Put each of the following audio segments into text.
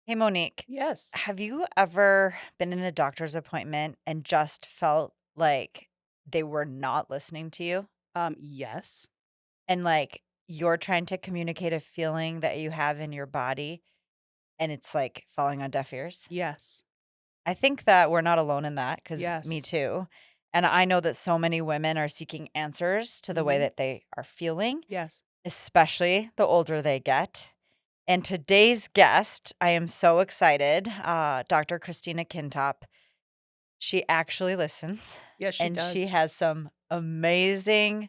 Hey, Monique, Yes. have you ever been in a doctor's appointment and just felt like they were not listening to you? Yes. And like you're trying to communicate a feeling that you have in your body and it's like falling on deaf ears? Yes. I think that we're not alone in that because me Yes. too. And I know that so many women are seeking answers to the way Mhm. that they are feeling, Yes. especially the older they get. And today's guest, I am so excited, Dr. Christina Kintop. She actually listens, Yes, she and she does. has some amazing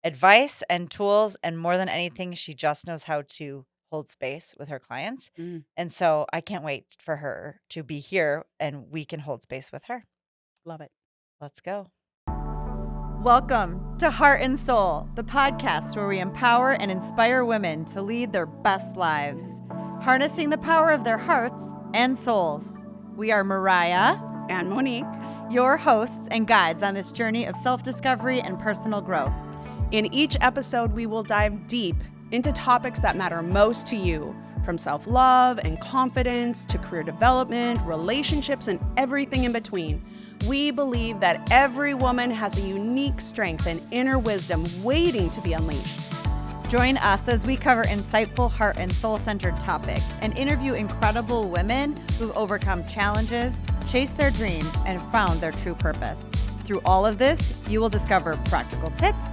advice and tools, and more than anything, she just knows how to hold space with her clients. Mm, And so I can't wait for her to be here and we can hold space with her. love it. Let's go. Welcome to Heart and Soul, the podcast where we empower and inspire women to lead their best lives, harnessing the power of their hearts and souls. We are Mariah And Monique. your hosts and guides on this journey of self-discovery and personal growth. In each episode, we will dive deep into topics that matter most to you, from self-love and confidence to career development, relationships, and everything in between. We believe that every woman has a unique strength and inner wisdom waiting to be unleashed. Join us as we cover insightful heart and soul-centered topics and interview incredible women who've overcome challenges, chased their dreams, and found their true purpose. Through all of this, you will discover practical tips,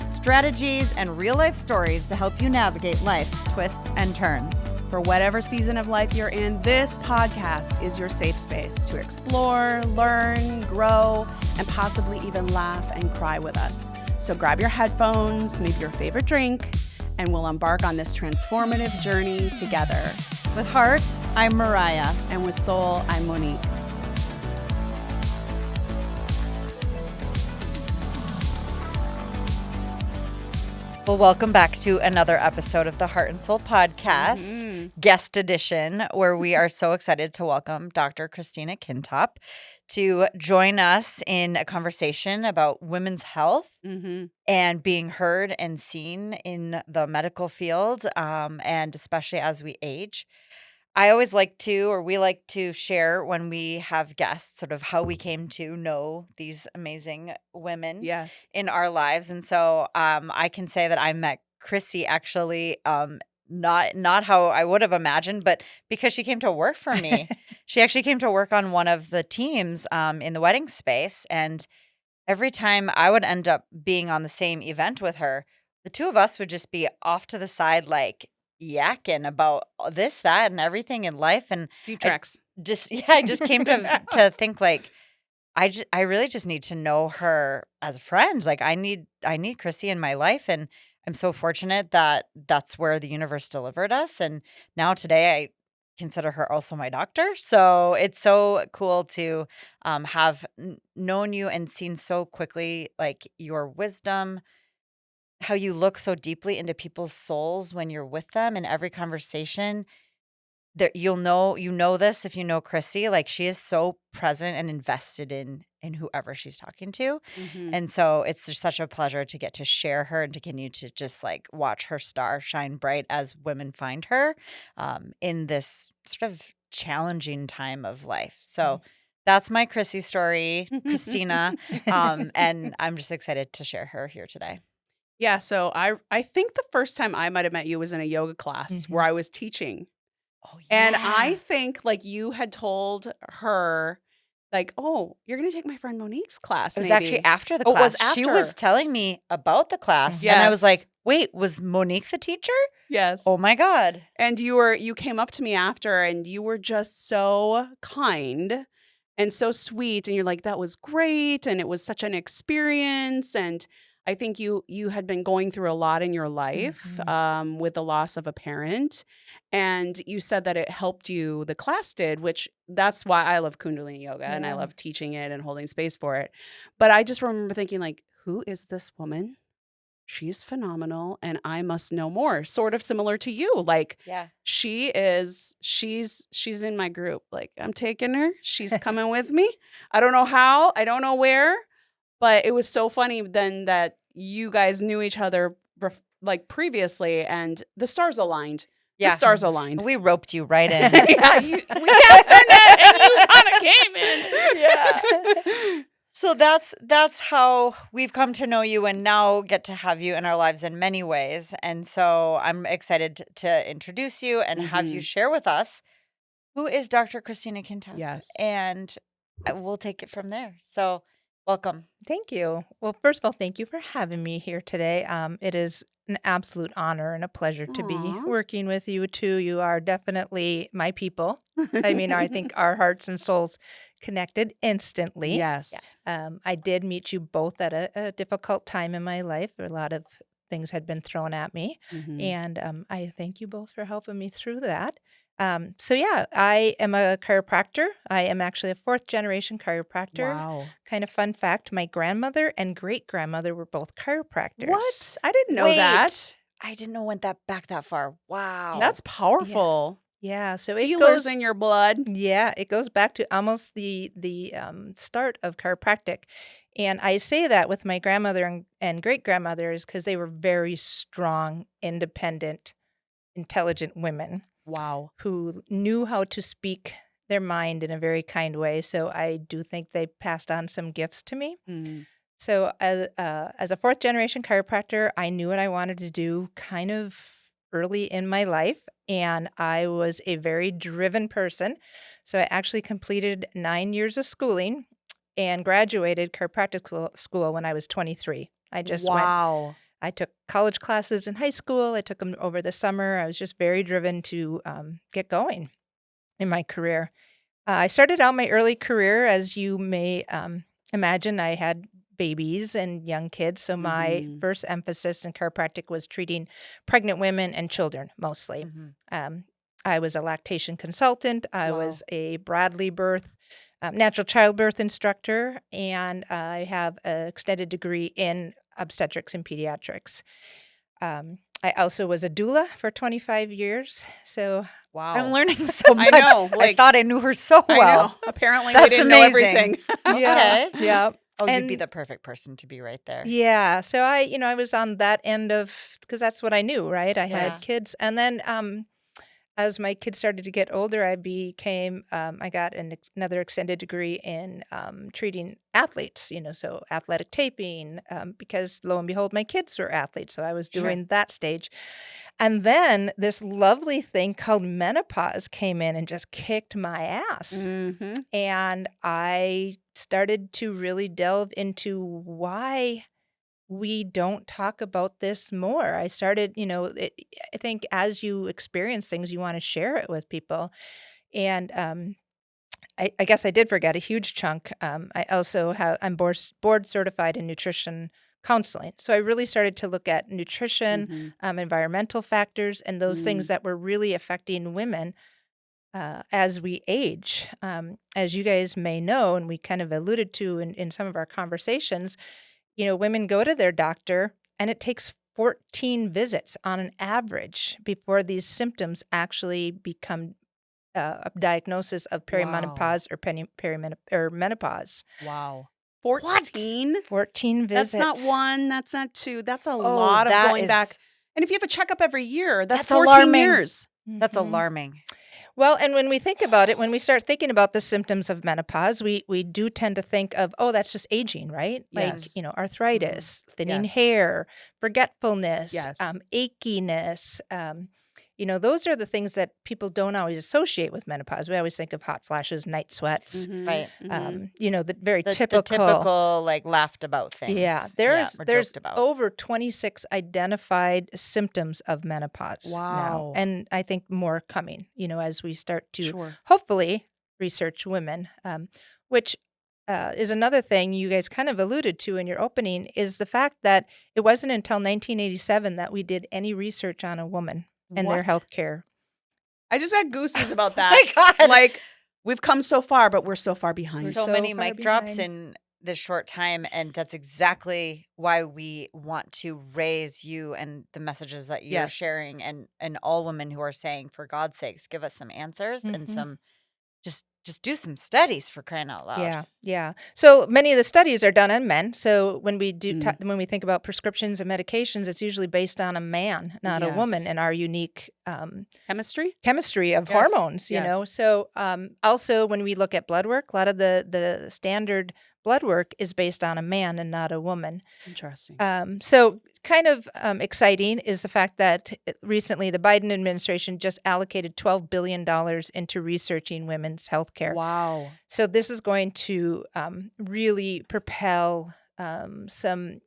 strategies, and real-life stories to help you navigate life's twists and turns. For whatever season of life you're in, this podcast is your safe space to explore, learn, grow, and possibly even laugh and cry with us. So grab your headphones, maybe your favorite drink, and we'll embark on this transformative journey together. With heart, I'm Mariah. And with soul, I'm Monique. Well, welcome back to another episode of the Heart and Soul podcast, guest edition, where we are so excited to welcome Dr. Christina Kintop to join us in a conversation about women's health and being heard and seen in the medical field, and especially as we age. I always like to, or we like to share when we have guests, sort of how we came to know these amazing women Yes. in our lives. And so I can say that I met Chrissy actually not how I would have imagined, but because she came to work for me. She actually came to work on one of the teams in the wedding space. And every time I would end up being on the same event with her, the two of us would just be off to the side, like yakking about this, that, and everything in life. And Deep I tracks. I just came to think like, I really just need to know her as a friend. Like I need Chrissy in my life, and I'm so fortunate that that's where the universe delivered us. And now today I consider her also my doctor. So it's so cool to have known you and seen so quickly like your wisdom, how you look so deeply into people's souls when you're with them in every conversation there you know this if you know Chrissy, like, she is so present and invested in whoever she's talking to, Mm-hmm. and so it's just such a pleasure to get to share her and to continue to just, like, watch her star shine bright as women find her, in this sort of challenging time of life. So, that's my Chrissy story, Christina, and I'm just excited to share her here today. Yeah, so I think the first time I might have met you was in a yoga class where Mhm. I was teaching. Oh, And I yeah. think like you had told her like, "Oh, you're going to take my friend Monique's class It was actually maybe." after the Oh, it was class. She was after. telling me about the class, and I was Yes. like, "Wait, was Monique the teacher? Yes. Oh my god." And you came up to me after and you were just so kind and so sweet and you're like, "That was great and it was such an experience." And I think you had been going through a lot in your life Mhm. with the loss of a parent, and you said that it helped you. The class did, which that's why I love Kundalini yoga and I Yeah. love teaching it and holding space for it. But I just remember thinking like, "Who is this woman? She's phenomenal and I must know more." Sort of similar to you. Like Yeah. she's in my group. Like I'm taking her. She's coming with me. I don't know how, I don't know where, but it was so funny then that you guys knew each other like previously and the stars aligned The stars aligned. We roped you right in. Yeah, we cast our net and you kind of came in. Yeah. So that's how we've come to know you and now get to have you in our lives in many ways. And so I'm excited to introduce you and have you share with us who is Dr. Christina Kintop. Yes. And we'll take it from there. So welcome. Thank you. Well, first of all, thank you for having me here today. It is an absolute honor and a pleasure to be Aw. working with you two. You are definitely my people. I mean, I think our hearts and souls connected instantly. Yes. I did meet you both at a difficult time in my life. A lot of things had been thrown at me. And I thank you both for helping me through that. I am a chiropractor. I am actually a 4th-generation chiropractor. Wow. Kind of fun fact, my grandmother and great-grandmother were both chiropractors. What? I didn't know that. I didn't know went back that far. Wow. That's powerful. Yeah, so it Healers goes in your blood. Yeah, it goes back to almost the start of chiropractic. And I say that with my grandmother and great-grandmothers because they were very strong, independent, intelligent women. Wow. Who knew how to speak their mind in a very kind way. So I do think they passed on some gifts to me. So as a 4th-generation chiropractor, I knew what I wanted to do kind of early in my life. And I was a very driven person. So I actually completed 9 years of schooling and graduated chiropractic school when I was 23. I just went. I took college classes in high school. I took them over the summer. I was just very driven to get going in my career. I started out my early career, as you may imagine. I had babies and young kids. So my first emphasis in chiropractic was treating pregnant women and children mostly. I was a lactation consultant. I was a Bradley birth, natural childbirth instructor, and I have an extended degree in obstetrics and pediatrics. I also was a doula for 25 years. So I'm learning so much. I know. I thought I knew her so well. I know. Apparently, That's we didn't know amazing. everything. Yeah. Yeah. Oh, you'd be the perfect person to be right there. Yeah. So I was on that end of, because that's what I knew, right? I had kids. And then as my kids started to get older, I got another extended degree in treating athletes, so athletic taping, because lo and behold, my kids were athletes. So I was doing that stage. And then this lovely thing called menopause came in and just kicked my ass. And I started to really delve into why we don't talk about this more. I started, I think as you experience things, you want to share it with people. And I guess I did forget a huge chunk. I also I'm board certified in nutrition counseling. So I really started to look at nutrition, environmental factors, and those things that were really affecting women as we age. As you guys may know, and we kind of alluded to in some of our conversations, women go to their doctor and it takes 14 visits on an average before these symptoms actually become a diagnosis of perimenopause or menopause. Wow. 14? 14 visits. That's not one. That's not two. That's a lot of going back. And if you have a checkup every year, that's 14 alarming. years. That's alarming. Well, and when we think about it, when we start thinking about the symptoms of menopause, we do tend to think of, oh, that's just aging, right? Yes. Like, arthritis, thinning hair, forgetfulness, achiness. Those are the things that people don't always associate with menopause. We always think of hot flashes, night sweats, Right. The very The typical. typical, laughed about things. Yeah, there's joked about. over 26 identified symptoms of menopause now. And I think more coming, as we start to hopefully research women, which is another thing you guys kind of alluded to in your opening, is the fact that it wasn't until 1987 that we did any research on a woman and their health care. I just had goosies about that. My God. Like, we've come so far, but we're so far behind. So many mic drops in this short time, and that's exactly why we want to raise you and the messages that you're sharing, and all women who are saying, for God's sakes, give us some answers and some just do some studies, for crying out loud. Yeah, yeah. So many of the studies are done on men. So when we do, when we think about prescriptions and medications, it's usually based on a man, not a woman, Yes. and our unique Chemistry of Yes, hormones. You yes. know. So also when we look at blood work, a lot of the standard blood work is based on a man and not a woman. Interesting. So kind of exciting is the fact that recently the Biden administration just allocated $12 billion into researching women's health care. Wow. So this is going to really propel some,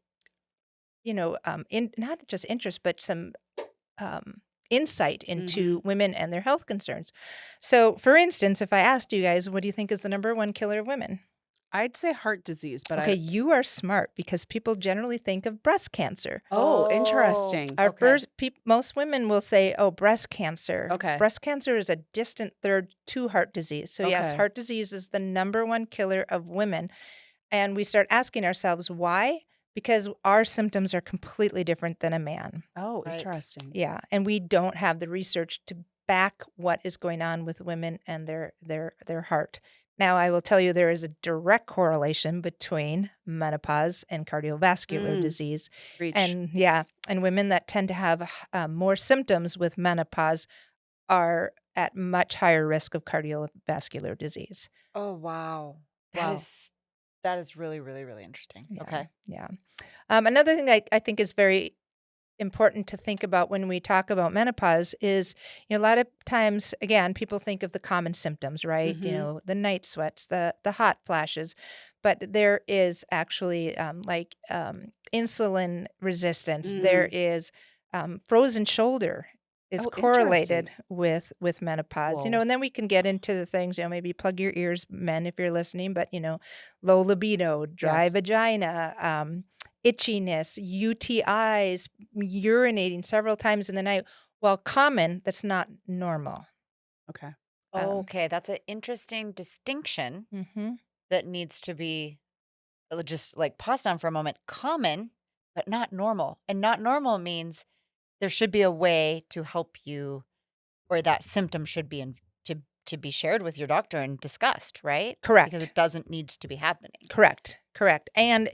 not just interest, but some insight into women and their health concerns. So, for instance, if I asked you guys, what do you think is the number one killer of women? I'd say heart disease, but Okay, you are smart because people generally think of breast cancer. Oh, interesting. Our most women will say, "Oh, breast cancer." Okay. Breast cancer is a distant third to heart disease. So yes, Okay. heart disease is the number one killer of women. And we start asking ourselves why? Because our symptoms are completely different than a man. Oh, Right. interesting. Yeah, and we don't have the research to back what is going on with women and their heart. Now, I will tell you there is a direct correlation between menopause and cardiovascular disease. Reach. And and women that tend to have more symptoms with menopause are at much higher risk of cardiovascular disease. Oh, wow. Wow. That is really, really, really interesting. Yeah, Okay. Yeah. Another thing I think is very important to think about when we talk about menopause is, a lot of times, again, people think of the common symptoms, right? The night sweats, the hot flashes, but there is actually insulin resistance. There is frozen shoulder is Oh, correlated with menopause, Whoa. and then we can get into the things, maybe plug your ears, men, if you're listening, but, low libido, dry Yes. vagina, itchiness, UTIs, urinating several times in the night. While common, that's not normal. Okay. Okay, that's an interesting distinction Mm-hmm. that needs to be just like paused on for a moment. Common, but not normal. And not normal means there should be a way to help you, or that symptom should be to be shared with your doctor and discussed, right? Correct. Because it doesn't need to be happening. Correct. And,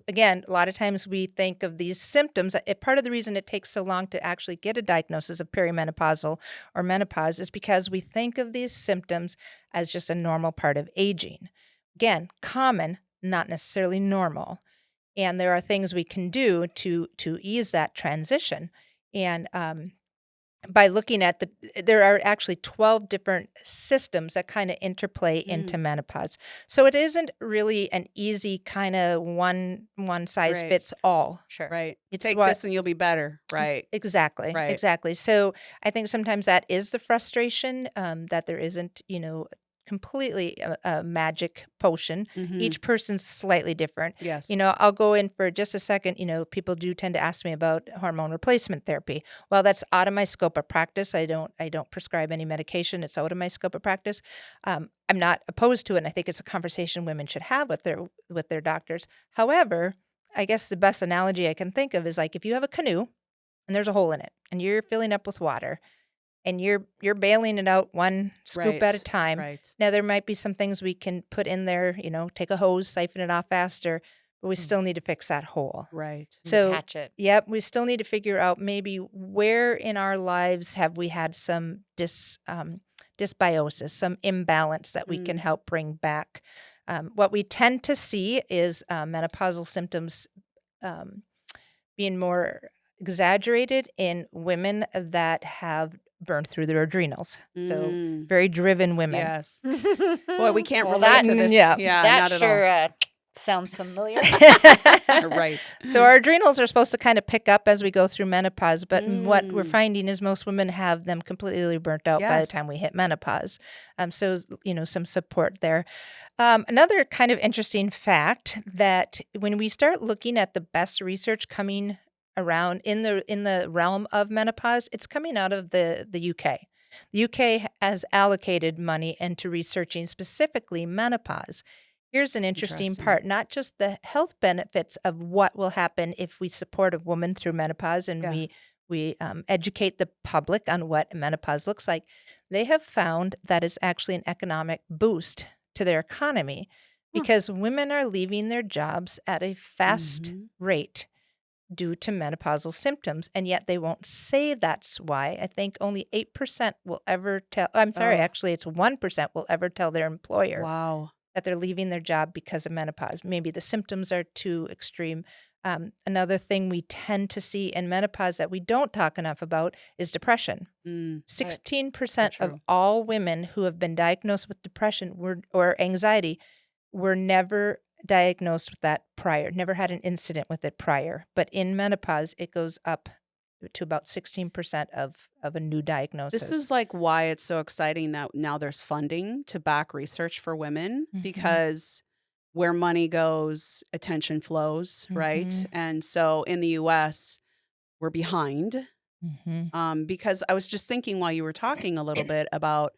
again, a lot of times we think of these symptoms. Part of the reason it takes so long to actually get a diagnosis of perimenopausal or menopause is because we think of these symptoms as just a normal part of aging. Again, common, not necessarily normal. And there are things we can do to ease that transition. And by looking at there are actually 12 different systems that kind of interplay into menopause. So it isn't really an easy kind of one size Right. fits all. Sure. Right. It's Take what- this and you'll be better. Right. Exactly. Right. Exactly. So I think sometimes that is the frustration, that there isn't, completely a magic potion. Each person's slightly different. Yes. I'll go in for just a second. People do tend to ask me about hormone replacement therapy. Well, that's out of my scope of practice. I don't prescribe any medication. It's out of my scope of practice. I'm not opposed to it, and I think it's a conversation women should have with their doctors. However, I guess the best analogy I can think of is like if you have a canoe and there's a hole in it and you're filling up with water and you're bailing it out one scoop at a time. Right. Now, there might be some things we can put in there, take a hose, siphon it off faster, but we still need to fix that hole. Right. So, Patch it. yep, we still need to figure out maybe where in our lives have we had some dysbiosis, some imbalance that we can help bring back. What we tend to see is menopausal symptoms being more exaggerated in women that have burned through their adrenals. So very driven women. Yes. Boy, we can't Well, relate to this. yeah. that not at sure sounds familiar. all. Right. So our adrenals are supposed to kind of pick up as we go through menopause, but what we're finding is most women have them completely burnt out by the Yes. time we hit menopause. So, some support there. Another kind of interesting fact that when we start looking at the best research coming around in the realm of menopause, it's coming out of the UK. The UK has allocated money into researching specifically menopause. Here's an interesting part, not just the health benefits of what will happen if we support a woman through menopause and we educate the public on what menopause looks like. they have found that it's actually an economic boost to their economy because women are leaving their jobs at a fast rate due to menopausal symptoms, and yet they won't say that's why. I think only 8% will ever tell, I'm sorry, actually it's 1% will ever tell their employer that they're leaving their job because of menopause. Maybe the symptoms are too extreme. Another thing we tend to see in menopause that we don't talk enough about is depression. 16% of all women who have been diagnosed with depression or anxiety were never diagnosed with that prior, never had an incident with it prior. But in menopause, it goes up to about 16% of a new diagnosis. This is like why it's so exciting that now there's funding to back research for women, because where money goes, attention flows, right? And so in the US, we're behind. Because I was just thinking while you were talking a little bit about,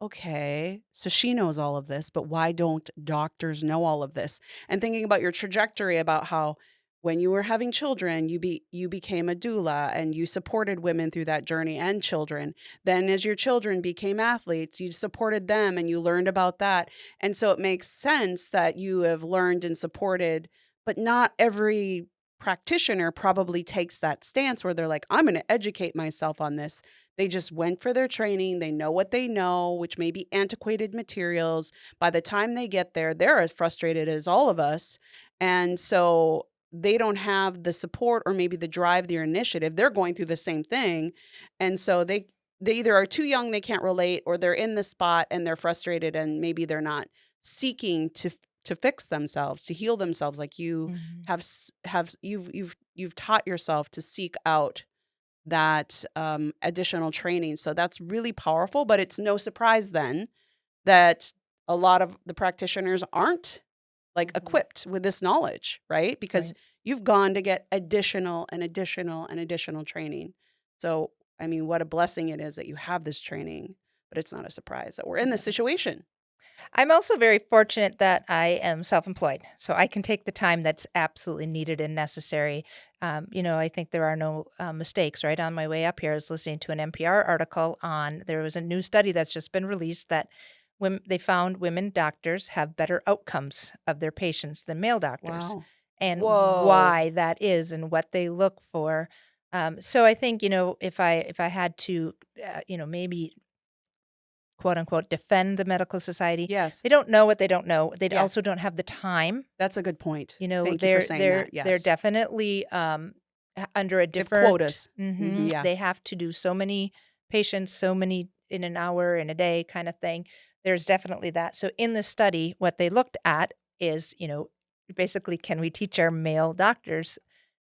okay, so she knows all of this, but why don't doctors know all of this? And thinking about your trajectory about how when you were having children, you became a doula and you supported women through that journey and children. Then as your children became athletes, you supported them and you learned about that. And so it makes sense that you have learned and supported, but not every practitioner probably takes that stance where they're like, I'm going to educate myself on this. They just went for their training. They know what they know, which may be antiquated materials. By the time they get there, they're as frustrated as all of us. And so they don't have the support or maybe the drive, their initiative. They're going through the same thing. And so they either are too young, they can't relate, or they're in the spot and they're frustrated and maybe they're not seeking to fix themselves, to heal themselves. Like you you've taught yourself to seek out that additional training. So that's really powerful, but it's no surprise then that a lot of the practitioners aren't like equipped with this knowledge, right? Because you've gone to get additional and additional and additional training. So, I mean, what a blessing it is that you have this training, but it's not a surprise that we're in this situation. I'm also very fortunate that I am self-employed, so I can take the time that's absolutely needed and necessary. I think there are no mistakes, right? On my way up here, I was listening to an NPR article there was a new study that's just been released that they found women doctors have better outcomes of their patients than male doctors. Wow. And why that is and what they look for. So I think, if I had to, maybe quote unquote, defend the medical society. Yes. They don't know what they don't know. They also don't have the time. That's a good point. Thank you for saying that. Yes. They're definitely under a different quotas. Yeah. They have to do so many patients, so many in an hour, in a day kind of thing. There's definitely that. So in the study, what they looked at is, basically, can we teach our male doctors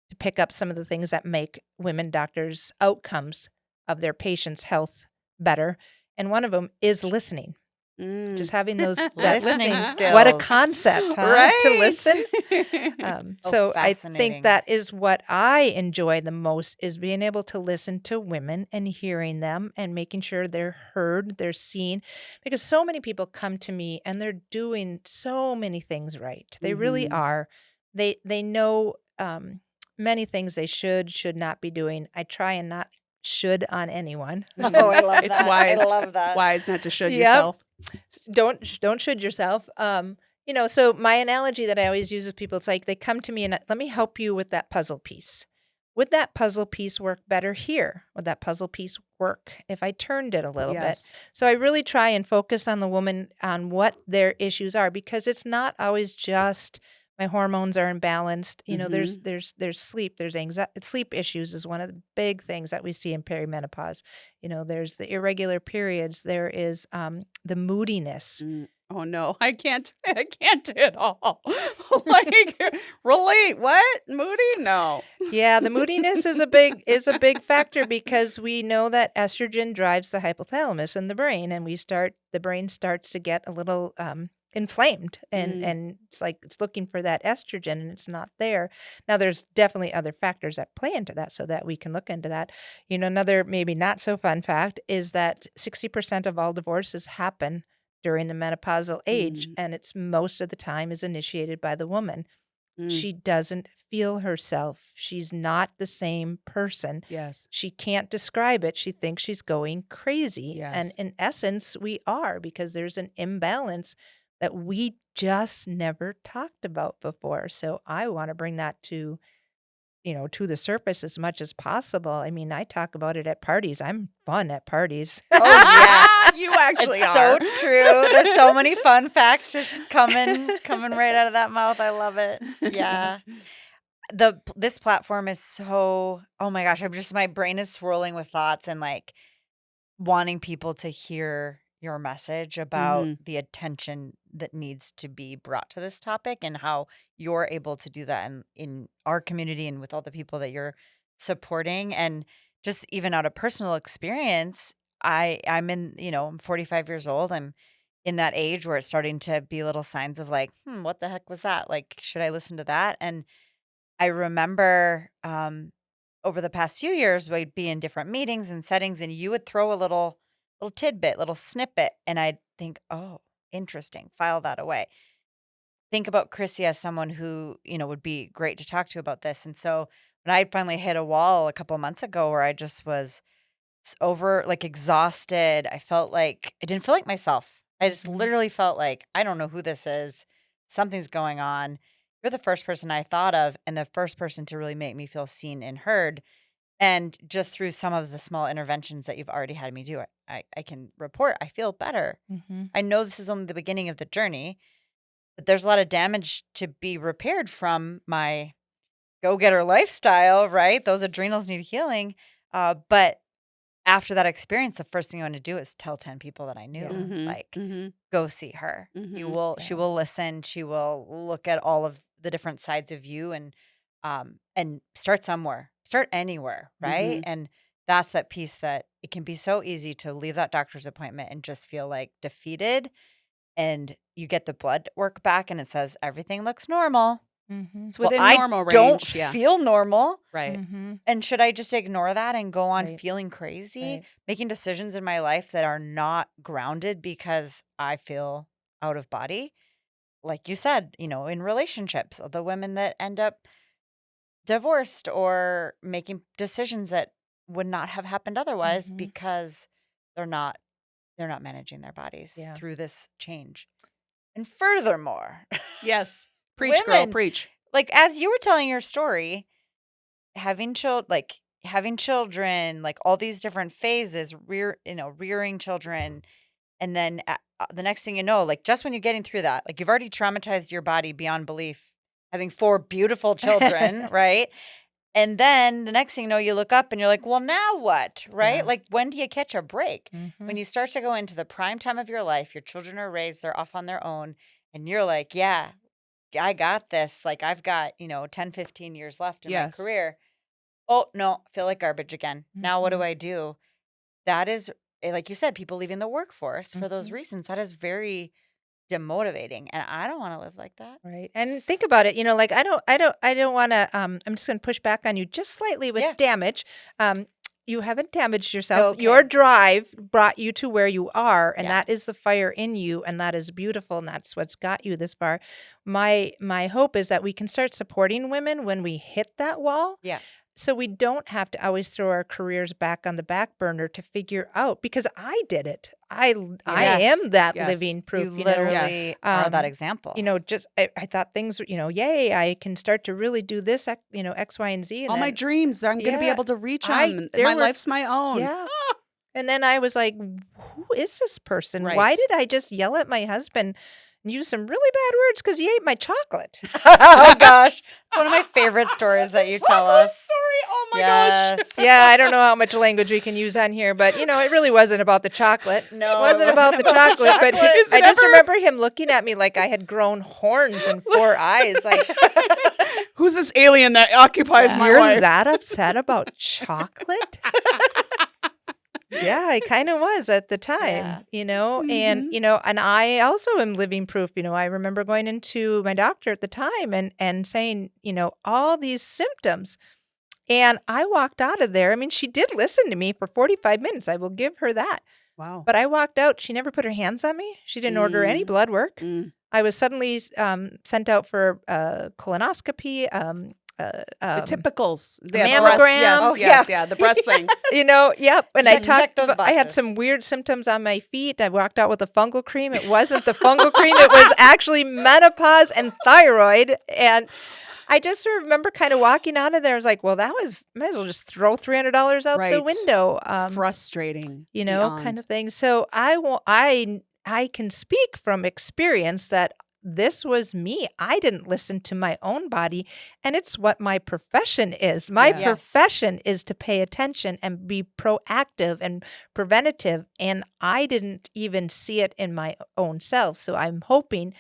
to pick up some of the things that make women doctors' outcomes of their patients' health better? And one of them is listening. Just having those listening skills. What a concept, huh? Right. To listen. So I think that is what I enjoy the most, is being able to listen to women and hearing them and making sure they're heard, they're seen. Because so many people come to me and they're doing so many things right. They really are. They know many things they should not be doing. I try and not should on anyone. Oh, I love that. It's wise. I love that. Wise not to should yourself. Don't should yourself. So my analogy that I always use with people, it's like they come to me and let me help you with that puzzle piece. Would that puzzle piece work better here? Would that puzzle piece work if I turned it a little bit? So I really try and focus on the woman, on what their issues are, because it's not always just my hormones are imbalanced. There's sleep, there's anxiety. Sleep issues is one of the big things that we see in perimenopause. There's the irregular periods. There is the moodiness. Oh no, I can't do it all. Like, relate. What? Moody? No. Yeah, the moodiness is a big factor, because we know that estrogen drives the hypothalamus in the brain, and the brain starts to get a little inflamed, and it's like it's looking for that estrogen and it's not there. Now there's definitely other factors that play into that, so that we can look into that. Another maybe not so fun fact is that 60% of all divorces happen during the menopausal age, and it's most of the time is initiated by the woman. She doesn't feel herself. She's not the same person. Yes. She can't describe it. She thinks she's going crazy. And Yes. in essence, we are, because there's an imbalance that we just never talked about before. So I want to bring that to the surface as much as possible. I mean, I talk about it at parties. I'm fun at parties. Oh yeah, You actually it's are. so true. There's so many fun facts just coming right out of that mouth. I love it. Yeah. This platform is so, oh my gosh, my brain is swirling with thoughts and like wanting people to hear your message about the attention that needs to be brought to this topic and how you're able to do that in our community and with all the people that you're supporting. And just even out of personal experience, I'm in, I'm 45 years old. I'm in that age where it's starting to be little signs of like, what the heck was that? Like, should I listen to that? And I remember over the past few years, we'd be in different meetings and settings, and you would throw a little tidbit, little snippet, and I'd think, oh, interesting, file that away. Think about Chrissy as someone who, would be great to talk to about this. And so when I finally hit a wall a couple months ago where I just was over, like exhausted, I felt like I didn't feel like myself. I just literally felt like, I don't know who this is. Something's going on. You're the first person I thought of and the first person to really make me feel seen and heard. And just through some of the small interventions that you've already had me do, I can report I feel better. I know this is only the beginning of the journey, but there's a lot of damage to be repaired from my go-getter lifestyle, right? Those adrenals need healing. But after that experience, the first thing I want to do is tell 10 people that I knew, like, go see her. She will listen. She will look at all of the different sides of you and start somewhere, start anywhere. Right. And that's that piece that it can be so easy to leave that doctor's appointment and just feel like defeated. And you get the blood work back and it says everything looks normal. It's within normal range. I don't feel normal. Right. And should I just ignore that and go on feeling crazy, making decisions in my life that are not grounded because I feel out of body? Like you said, in relationships, the women that end up divorced or making decisions that would not have happened otherwise because they're not managing their bodies through this change. And furthermore, yes. Preach, girl, preach. Like, as you were telling your story, having children, like all these different phases, rearing children. And then the next thing you know, like just when you're getting through that, like you've already traumatized your body beyond belief, having 4 beautiful children, right? And then the next thing you know, you look up and you're like, well, now what, right? Yeah. Like, when do you catch a break? When you start to go into the prime time of your life, your children are raised, they're off on their own. And you're like, yeah, I got this. Like, I've got, 10, 15 years left in my career. Oh, no, I feel like garbage again. Now what do I do? That is, like you said, people leaving the workforce for those reasons. That is very demotivating. And I don't want to live like that. Right. And think about it, like I don't want to, I'm just going to push back on you just slightly with damage. You haven't damaged yourself. Okay. Your drive brought you to where you are, and that is the fire in you, and that is beautiful, and that's what's got you this far. My hope is that we can start supporting women when we hit that wall. Yeah. So we don't have to always throw our careers back on the back burner to figure out, because I did it. I am that living proof. You literally are that example. Just I thought things, yay, I can start to really do this, X, Y, and Z. And all my dreams, I'm going to be able to reach them. My life's my own. Yeah. And then I was like, who is this person? Right. Why did I just yell at my husband and use some really bad words because he ate my chocolate? Oh, gosh. It's one of my favorite stories that you tell us. Story. Oh, my gosh. Yeah, I don't know how much language we can use on here, but, it really wasn't about the chocolate. No, it wasn't about the chocolate. But I just remember him looking at me like I had grown horns and 4 eyes. Like, who's this alien that occupies my you're life? that upset about chocolate? Yeah, I kind of was at the time, and, and I also am living proof. I remember going into my doctor at the time and saying, all these symptoms. And I walked out of there. I mean, she did listen to me for 45 minutes. I will give her that. Wow. But I walked out. She never put her hands on me. She didn't order any blood work. I was suddenly sent out for colonoscopy, The typicals. The mammogram. Yes, Oh, yes, yeah. The breast thing. Yep. And Check those I had boxes. some weird symptoms on my feet. I walked out with a fungal cream. It wasn't the fungal cream. It was actually menopause and thyroid. And I just remember kind of walking out of there. I was like, well, might as well just throw $300 out the Right. window. It's frustrating. Kind beyond. of thing. So I can speak from experience that this was me. I didn't listen to my own body, and it's what my profession is. My Yes. profession is to pay attention and be proactive and preventative, and I didn't even see it in my own self. So I'm hoping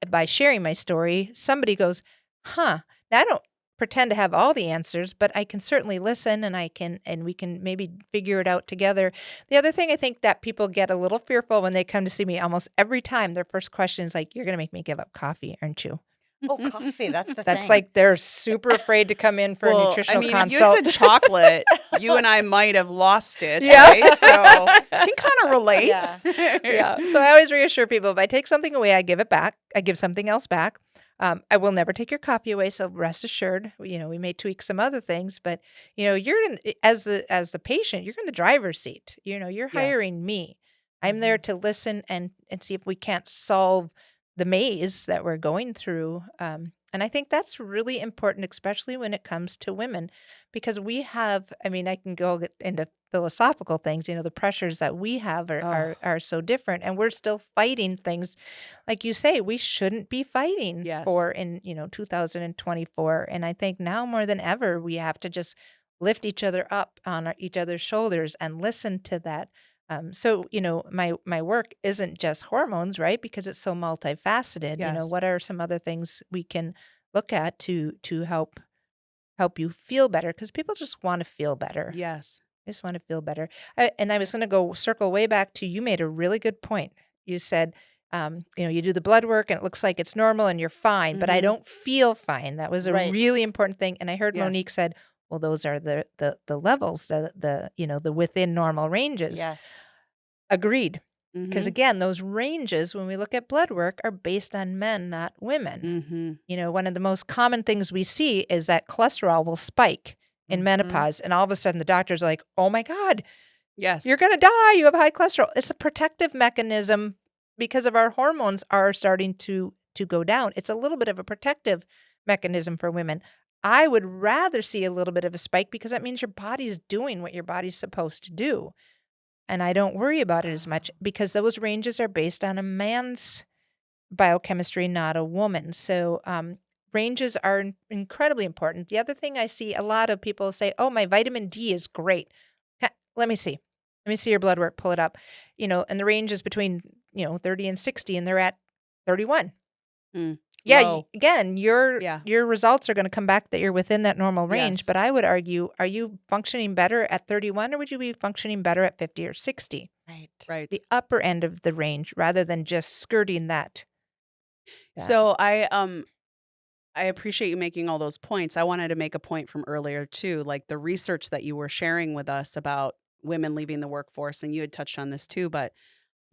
by sharing my story, somebody goes, huh, now I don't pretend to have all the answers, but I can certainly listen, and we can maybe figure it out together. The other thing I think that people get a little fearful when they come to see me almost every time, their first question is like, you're going to make me give up coffee, aren't you? Oh, coffee. That's the thing. That's like they're super afraid to come in for a nutritional if you consult. had said chocolate, you and I might have lost it. Yeah. Right? So I can kind of relate. Yeah. Yeah. So I always reassure people, if I take something away, I give it back. I give something else back. I will never take your coffee away, so rest assured. We may tweak some other things, but you're as the patient, you're in the driver's seat. You're hiring me. I'm there to listen and see if we can't solve the maze that we're going through. And I think that's really important, especially when it comes to women, because we have. I mean, I can go into philosophical things. The pressures that we have are so different, and we're still fighting things, like you say, we shouldn't be fighting Yes. for in 2024. And I think now more than ever, we have to just lift each other up on each other's shoulders and listen to that. So my work isn't just hormones, right? Because it's so multifaceted. Yes. What are some other things we can look at to help you feel better? Because people just want to feel better. Yes. I just want to feel better. And I was going to circle way back to, you made a really good point. You said, you do the blood work and it looks like it's normal and you're fine, but I Mhm. don't feel fine. That was a Right. really important thing. And I heard Yes. Monique said, well, those are the levels, the within normal ranges. Yes. Agreed. Because Mhm. again, those ranges, when we look at blood work, are based on men, not women. Mhm. One of the most common things we see is that cholesterol will spike in Mhm. menopause. And all of a sudden the doctor's like, oh my God, Yes. you're going to die. You have high cholesterol. It's a protective mechanism because of our hormones are starting to go down. It's a little bit of a protective mechanism for women. I would rather see a little bit of a spike because that means your body's doing what your body's supposed to do. And I don't worry about it as much because those ranges are based on a man's biochemistry, not a woman's. So ranges are incredibly important. The other thing I see a lot of people say, oh, my vitamin D is great. Let me see. Let me see your blood work. Pull it up. And the range is between 30 and 60, and they're at 31. Yeah, Low. again, your results are going to come back that you're within that normal range. Yes. But I would argue, are you functioning better at 31, or would you be functioning better at 50 or 60? Right. The upper end of the range rather than just skirting that. So I appreciate you making all those points. I wanted to make a point from earlier too, like the research that you were sharing with us about women leaving the workforce, and you had touched on this too, but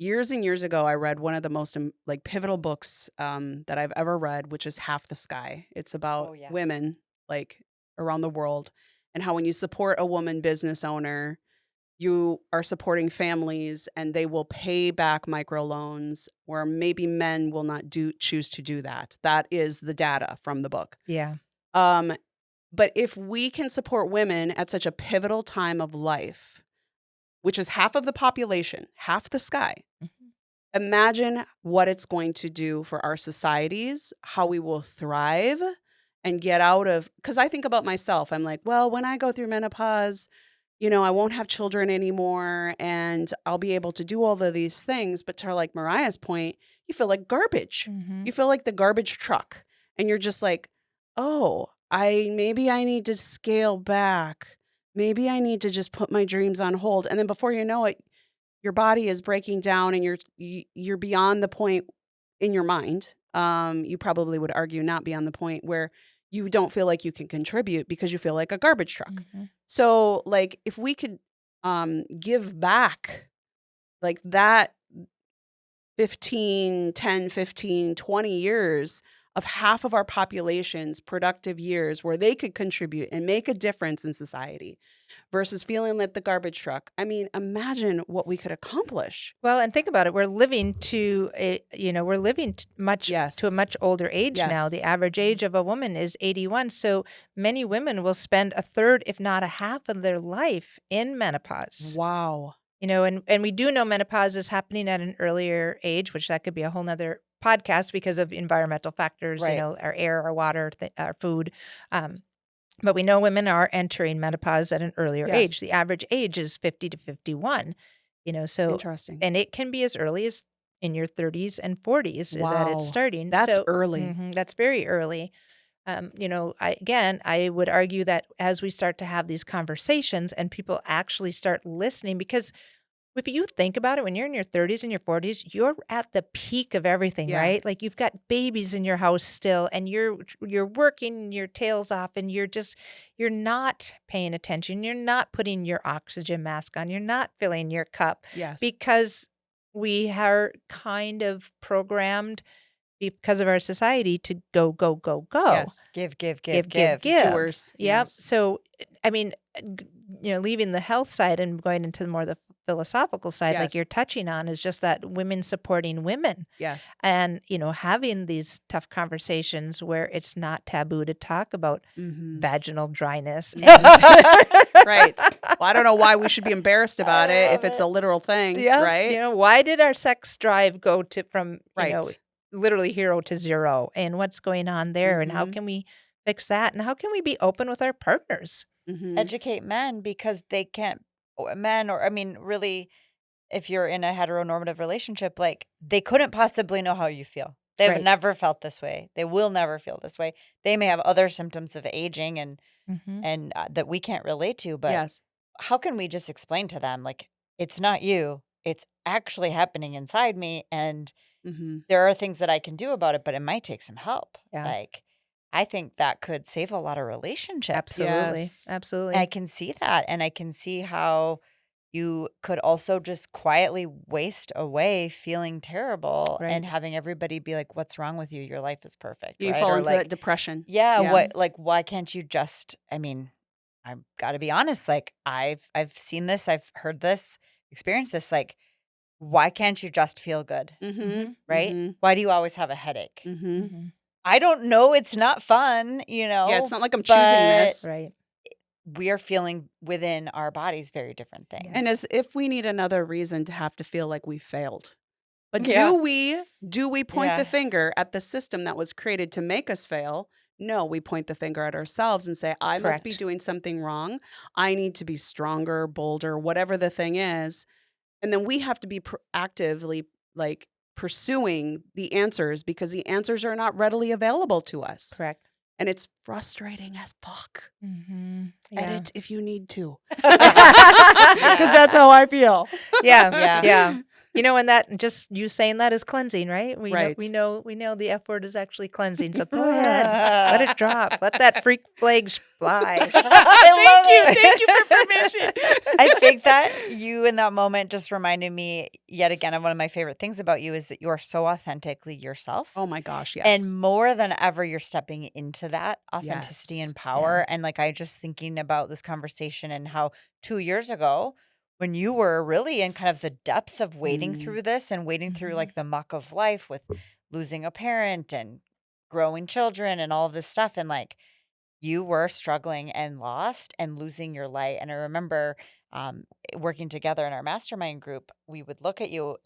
years and years ago, I read one of the most pivotal books that I've ever read, which is Half the Sky. It's about women like around the world, and how when you support a woman business owner, you are supporting families, and they will pay back microloans, where maybe men will not choose to do that. That is the data from the book. Yeah. But if we can support women at such a pivotal time of life, which is half of the population, half the sky, imagine what it's going to do for our societies, how we will thrive and get out of, because I think about myself. I'm like, well, when I go through menopause, I won't have children anymore and I'll be able to do all of these things. But to like Mariah's point, you feel like garbage. You feel like the garbage truck, and you're just like, oh, maybe I need to scale back. Maybe I need to just put my dreams on hold. And then before you know it, your body is breaking down, and you're beyond the point in your mind. You probably would argue not beyond the point where you don't feel like you can contribute because you feel like a garbage truck. So like if we could give back like that 10, 15, 20 years of half of our population's productive years where they could contribute and make a difference in society versus feeling like the garbage truck. I mean, imagine what we could accomplish. Well, and think about it. We're living much Yes. to a much older age now. Yes. The average age of a woman is 81. So many women will spend a third, if not a half of their life in menopause. Wow. And we do know menopause is happening at an earlier age, which that could be a whole nother podcast because of environmental factors, Right. our air, our water, our food. But we know women are entering menopause at an earlier Yes. age. The average age is 50 to 51, so, Interesting. and it can be as early as in your 30s and 40s that Wow. it's starting. That's So, early. that's very early. I would argue that as we start to have these conversations and people actually start listening, because if you think about it, when you're in your 30s and your 40s, you're at the peak of everything, Yeah. right? Like you've got babies in your house still, and you're working your tails off, and you're not paying attention. You're not putting your oxygen mask on. You're not filling your cup Yes. because we are kind of programmed because of our society to go, go, go, go. Yes. Give. Doers. Yep. Yes. So, I mean, leaving the health side and going into more the philosophical side, Yes. like you're touching on, is just that women supporting women. Yes. And, having these tough conversations where it's not taboo to talk about vaginal dryness. Right. Well, I don't know why we should be embarrassed about it if it's a literal thing, Yeah. right? Why did our sex drive go from, Right. literally 0 to 0, and what's going on there, and how can we fix that, and how can we be open with our partners? Educate men, because they can't, really, if you're in a heteronormative relationship, like, they couldn't possibly know how you feel. They've Right. never felt this way. They will never feel this way. They may have other symptoms of aging and that we can't relate to, but Yes. how can we just explain to them, like, it's not you, it's actually happening inside me, and there are things that I can do about it, but it might take some help. Yeah. Like, I think that could save a lot of relationships. Absolutely. Yes. Absolutely. I can see that, and I can see how you could also just quietly waste away feeling terrible Right. and having everybody be like, "What's wrong with you? Your life is perfect." You right? fall Or into like, that depression. yeah, Yeah. why can't you just, I've got to be honest, like, I've seen this, I've heard this, experienced this, like, why can't you just feel good? Right? Why do you always have a headache? I don't know, it's not fun, Yeah, it's not like I'm choosing this. Right. we are feeling within our bodies very different things. And as if we need another reason to have to feel like we failed. But Yeah. do we point Yeah. the finger at the system that was created to make us fail? No, we point the finger at ourselves and say, I must be Correct. doing something wrong. I need to be stronger, bolder, whatever the thing is. And then we have to be actively pursuing the answers because the answers are not readily available to us. Correct. And it's frustrating as fuck. Yeah. Edit if you need to. Because that's how I feel. Yeah. Yeah. And that just you saying that is cleansing, right? Right. We know the F word is actually cleansing. So go ahead, let it drop. Let that freak flag fly. Thank you for permission. I think that you in that moment just reminded me yet again of one of my favorite things about you is that you are so authentically yourself. Oh my gosh, yes. And more than ever, you're stepping into that authenticity Yes. and power. And I just thinking about this conversation and how 2 years ago, when you were really in kind of the depths of wading through this and wading through the muck of life with losing a parent and growing children and all of this stuff. And you were struggling and lost and losing your light. And I remember working together in our mastermind group, we would look at you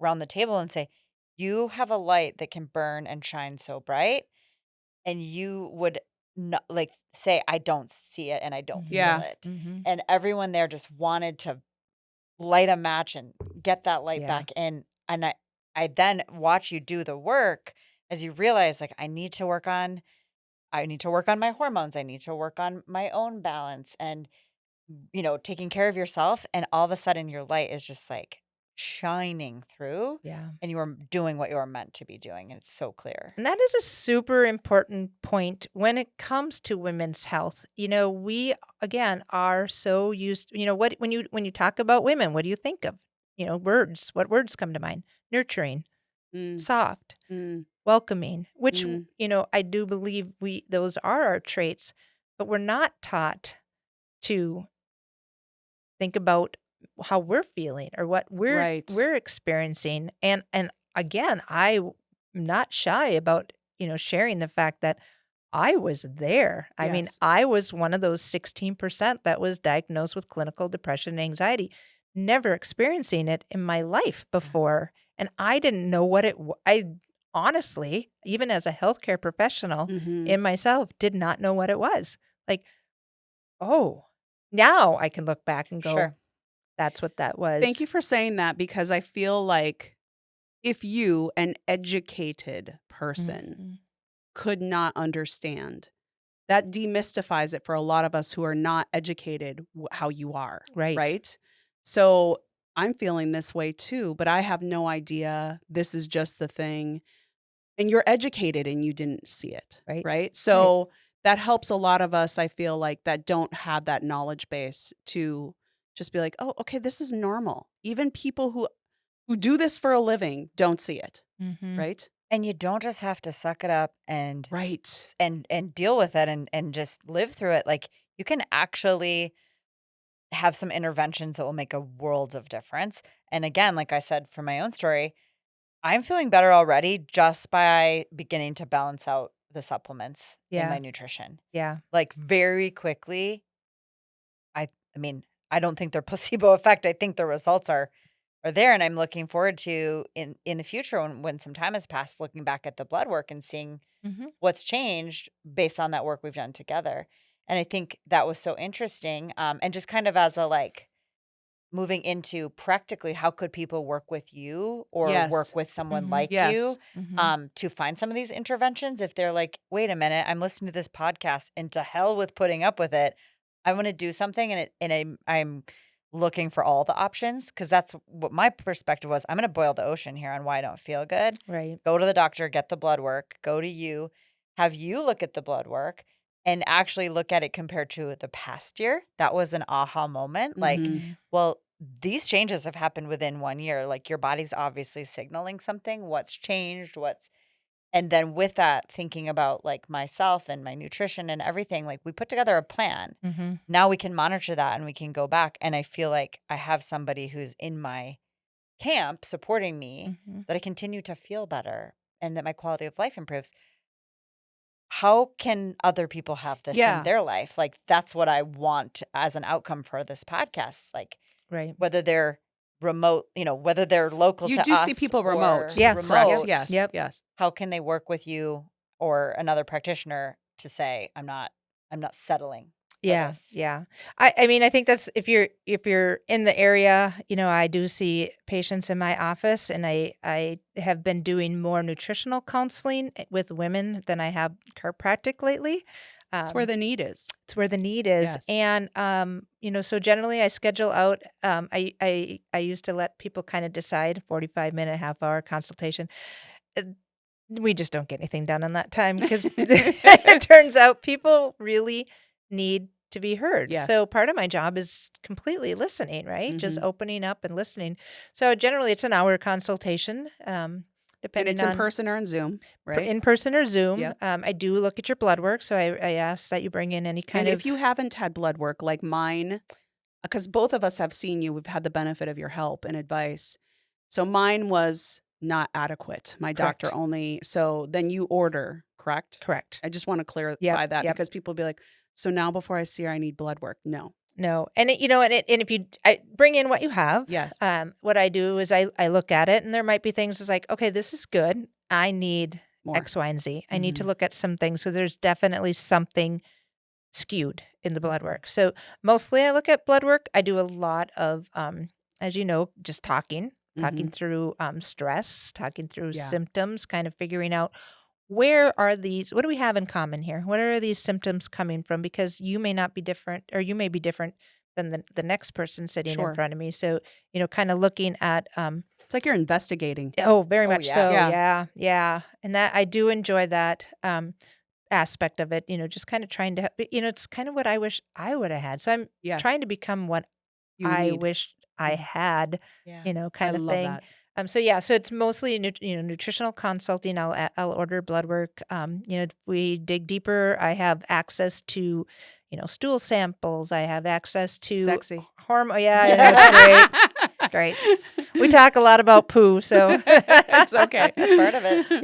around the table and say, you have a light that can burn and shine so bright. And you would not, say, I don't see it and I don't Yeah. feel it. And everyone there just wanted to light a match and get that light Yeah. back in. And I then watch you do the work as you realize, I need to work on my hormones. I need to work on my own balance and, taking care of yourself. And all of a sudden your light is just shining through. Yeah. And you are doing what you are meant to be doing. And it's so clear. And that is a super important point when it comes to women's health. We again are so used. What when you talk about women, what do you think of? words. What words come to mind? Nurturing, Mm, soft, mm, welcoming, which, mm. I do believe those are our traits, but we're not taught to think about how we're feeling or what Right. we're experiencing. And again, I'm not shy about, sharing the fact that I was there. I mean, Yes. I was one of those 16% that was diagnosed with clinical depression and anxiety, never experiencing it in my life before. And I didn't know what I honestly, even as a healthcare professional Mm-hmm. in myself, did not know what it was. Like, oh, now I can look back and go, Sure. that's what that Thank was. you for saying that, because I feel like if you, an educated person, Mhm. could not understand, that demystifies it for a lot of us who are not educated how you are, Right. right? So I'm feeling this way too, but I have no idea. This is just the thing. And you're educated and you didn't see it, Right. right? So that helps a lot of us, I feel like, that don't have that knowledge base to just be like, oh, okay, this is normal. Even people who do this for a living don't see it, Mm-hmm. right? And you don't just have to suck it up and Right. and deal with it and just live through it. Like, you can actually have some interventions that will make a world of difference. And again, like I said, for my own story, I'm feeling better already just by beginning to balance out the supplements in my Yeah. nutrition. Yeah. Like, very quickly, I mean, I don't think they're placebo effect. I think the results are there, and I'm looking forward to in the future when some time has passed, looking back at the blood work and seeing Mm-hmm. what's changed based on that work we've done together. And I think that was so interesting. And just kind of as a like moving into practically, how could people work with you or work Yes. with someone Mm-hmm. like you Yes. Mm-hmm. to find some of these interventions? If they're like, wait a minute, I'm listening to this podcast and to hell with putting up with it. I want to do something, I'm looking for all the options, because that's what my perspective was. I'm going to boil the ocean here on why I don't feel good. Right. Go to the doctor, get the blood work, go to you, have you look at the blood work and actually look at it compared to the past year. That was an aha moment. Like, Mhm. Mm-hmm. well, these changes have happened within 1 year. Like, your body's obviously signaling something. What's changed? And then with that, thinking about like myself and my nutrition and everything, like we put together a plan. Mm-hmm. Now we can monitor that and we can go back. And I feel like I have somebody who's in my camp supporting me, Mm-hmm. that I continue to feel better and that my quality of life improves. How can other people have this in Yeah. their life? Like, that's what I want as an outcome for this podcast. Like, Right. whether they're remote, whether they're local You to do see us people remote. or Yes. Correct. remote, Yes. Yep. Yes. how can they work with you or another practitioner to say, I'm not settling for Yeah. this? Yeah. I mean, I think that's if you're in the area, I do see patients in my office, and I have been doing more nutritional counseling with women than I have chiropractic lately. It's where the need is. It's where the need is. Yes. And so generally I schedule out I used to let people kind of decide 45-minute, half-hour consultation. Uh, We just don't get anything done in that time because it turns out people really need to be heard. Yes. So part of my job is completely listening, right? Just Mhm. opening up and listening. So generally it's an hour consultation, And depending it's in on person or on Zoom, right? in person or Zoom. Yep. I do look at your blood work, so I ask that you bring in any kind And of. if you haven't had blood work like mine, because both of us have seen you, we've had the benefit of your help and advice. So mine was not adequate. My doctor Correct. only. So then you order, correct? Correct. I just want to clarify Yep. that Yep. because people be like, so now before I see her, I need blood work. No. No, and and if I bring in what you have, Yes. what I do is I look at it, and there might be things that's like, okay, this is good. I need More. X, Y, and Z. I need to Mhm. look at some things. So there's definitely something skewed in the blood work. So mostly I look at blood work. I do a lot of, as you know, just talking Mhm. through stress, talking through Yeah. symptoms, kind of figuring out where are these, what do we have in common here? What are these symptoms coming from? Because you may not be different, or you may be different than the next person sitting in Sure. front of me. So, kind of looking at, It's like you're investigating. oh, very Oh, much yeah. so. Yeah. Yeah. Yeah. And that I do enjoy that aspect of it, just kind of trying to, it's kind of what I wish I would have had. So I'm Yes. trying to become what You I need. wish I had, Yeah. kind I of love thing. that. So it's mostly nutritional consulting. I'll order blood work. If we dig deeper, I have access to, stool samples. I have access to Sexy. hormone. Yeah, I know, it's great. We talk a lot about poo, so It's okay. That's part of it.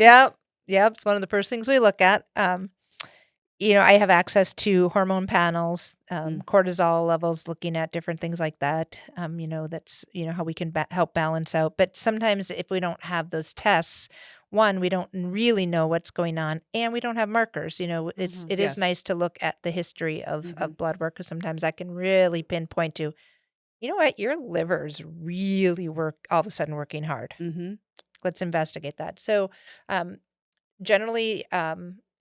Yep. It's one of the first things we look at. I have access to hormone panels, cortisol levels, looking at different things like that. That's, how we can help balance out. But sometimes if we don't have those tests, one, we don't really know what's going on, and we don't have markers. It is Yes. nice to look at the history of blood work, because sometimes I can really pinpoint to, you know what, your liver's really all of a sudden working hard. Let's investigate that. So, generally,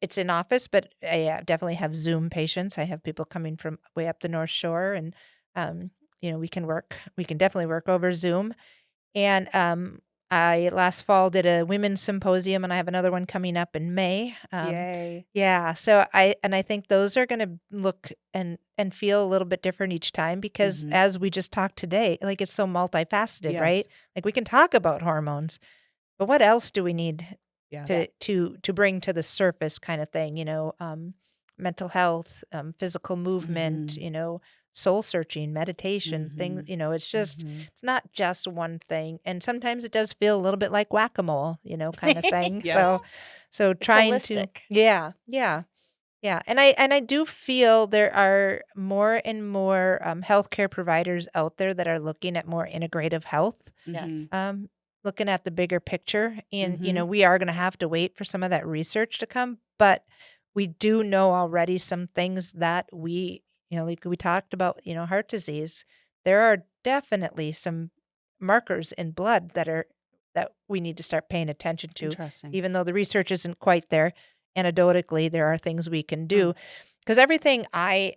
it's in office, but I definitely have Zoom patients. I have people coming from way up the North Shore, and we can definitely work over Zoom. And I last fall did a women's symposium, and I have another one coming up in May. Yay. Yeah, so I think those are going to look and feel a little bit different each time, because as we just talked today, like, it's so multifaceted, right? Yes. Like, we can talk about hormones, but what else do we need Yes. to bring to the surface, kind of thing? Mental health, physical movement, soul searching, meditation, things. It's not just one thing, and sometimes it does feel a little bit like whack-a-mole, kind of thing. Yes. So It's trying to, holistic. yeah, and I do feel there are more and more healthcare providers out there that are looking at more integrative health. Yes. Looking at the bigger picture, and we are going to have to wait for some of that research to come, but we do know already some things that we, like we talked about, heart disease. There are definitely some markers in blood that we need to start paying attention to, Interesting. even though the research isn't quite there. Anecdotally, there are things we can do, because everything I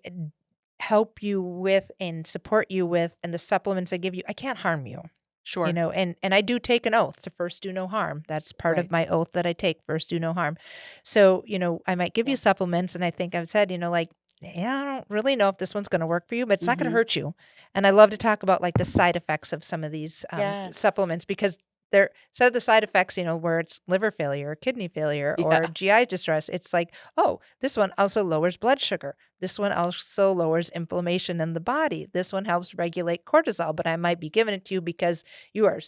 help you with and support you with, and the supplements I give you, I can't harm you. Sure. And I do take an oath to first do no harm. That's part of my oath that I take: first do no harm. So, I might give you supplements, and I think I've said, I don't really know if this one's going to work for you, but it's not going to hurt you. And I love to talk about, like, the side effects of some of these supplements, because they're, instead of the side effects, where it's liver failure or kidney failure or GI distress, it's like, oh, this one also lowers blood sugar. This one also lowers inflammation in the body. This one helps regulate cortisol, but I might be giving it to you because you are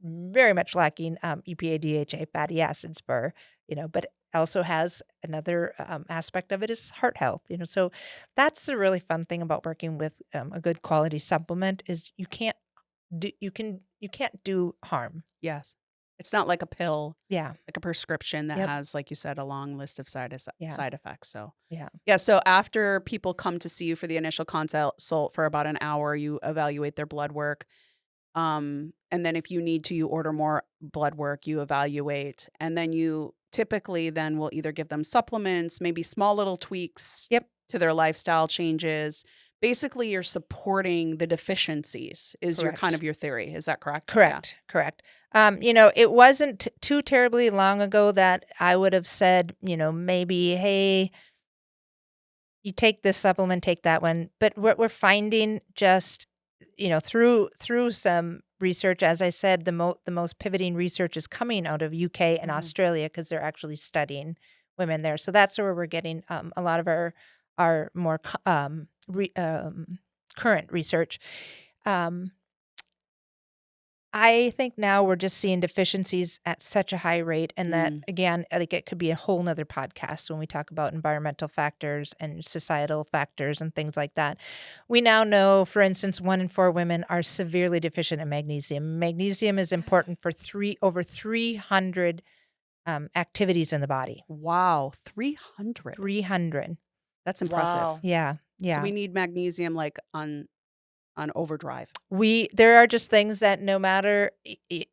very much lacking EPA, DHA, fatty acids but it also has another aspect of it is heart health. So that's the really fun thing about working with a good quality supplement, is you can't do harm. Yes. It's not like a pill, Yeah. like a prescription that has, like you said, a long list of side effects. So Yeah. So after people come to see you for the initial consult for about an hour, you evaluate their blood work. And then if you need to, you order more blood work, you evaluate, and then you typically then will either give them supplements, maybe small little tweaks to their lifestyle changes. Basically, you're supporting the deficiencies is your kind of your theory. Is that correct? Correct. It wasn't too terribly long ago that I would have said, maybe, hey, you take this supplement, take that one. But what we're finding, just, through some research, as I said, the most pivoting research is coming out of UK and Australia, because they're actually studying women there. So that's where we're getting a lot of our more current research. I think now we're just seeing deficiencies at such a high rate, and that, again, like, it could be a whole nother podcast when we talk about environmental factors and societal factors and things like that. We now know, for instance, 1 in 4 women are severely deficient in magnesium. Magnesium is important for over 300 activities in the body. Wow, 300. 300. That's impressive. Wow. Yeah. So we need magnesium, like, on overdrive. There are just things that, no matter,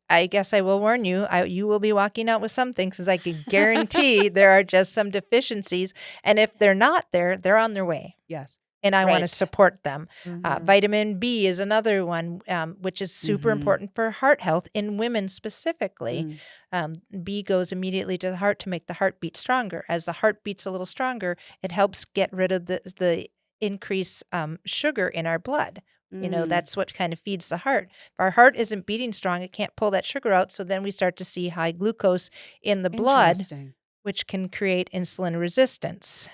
I guess I will warn you, you will be walking out with some things, because I can guarantee there are just some deficiencies. And if they're not there, they're on their way. Yes. And I want to Right. support them. Vitamin B is another one, which is super important for heart health in women specifically. B goes immediately to the heart to make the heart beat stronger. As the heart beats a little stronger, it helps get rid of the increased sugar in our blood, That's what kind of feeds the heart. If our heart isn't beating strong, it can't pull that sugar out. So then we start to see high glucose in the blood, which can create insulin resistance.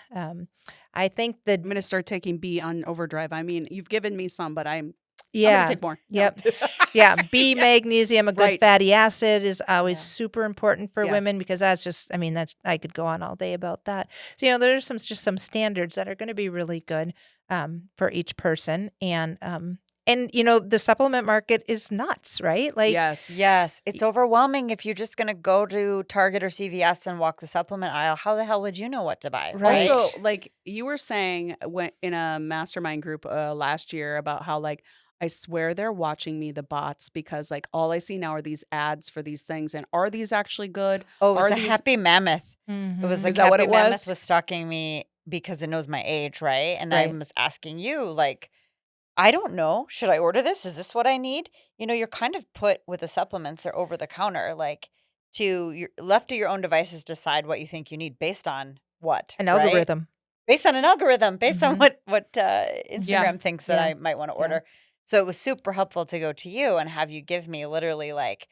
I think that I'm going to start taking B on overdrive. I mean, you've given me some, but I'm yeah. going to take more. Yep. Yeah. B, magnesium, a good fatty acid is always super important for women, because that's just, I could go on all day about that. So, there's some standards that are going to be really good for each person. And the supplement market is nuts, right? Like, yes, it's overwhelming. If you're just going to go to Target or CVS and walk the supplement aisle, how the hell would you know what to buy? Right. Also, like you were saying when in a mastermind group last year about how like, I swear they're watching me, the bots, because like all I see now are these ads for these things. And are these actually good? Oh, it was a Happy Mammoth. It was like Is that what Happy it was? Mammoth was stalking me because it knows my age, right? And I was asking you, like, I don't know. Should I order this? Is this what I need? You're kind of put with the supplements. They're over the counter, like you're left to your own devices, decide what you think you need based on what? An algorithm. Based on an algorithm, based on what Instagram thinks that I might want to order. So it was super helpful to go to you and have you give me literally like,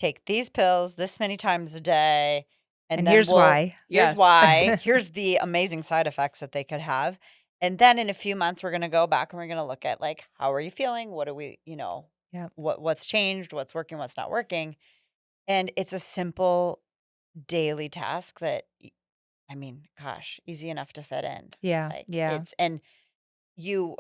take these pills this many times a day. And then here's why. Here's why. Here's the amazing side effects that they could have. And then in a few months, we're going to go back and we're going to look at like, how are you feeling? What do we, what's changed? What's working? What's not working? And it's a simple daily task that, gosh, easy enough to fit in. Yeah. And you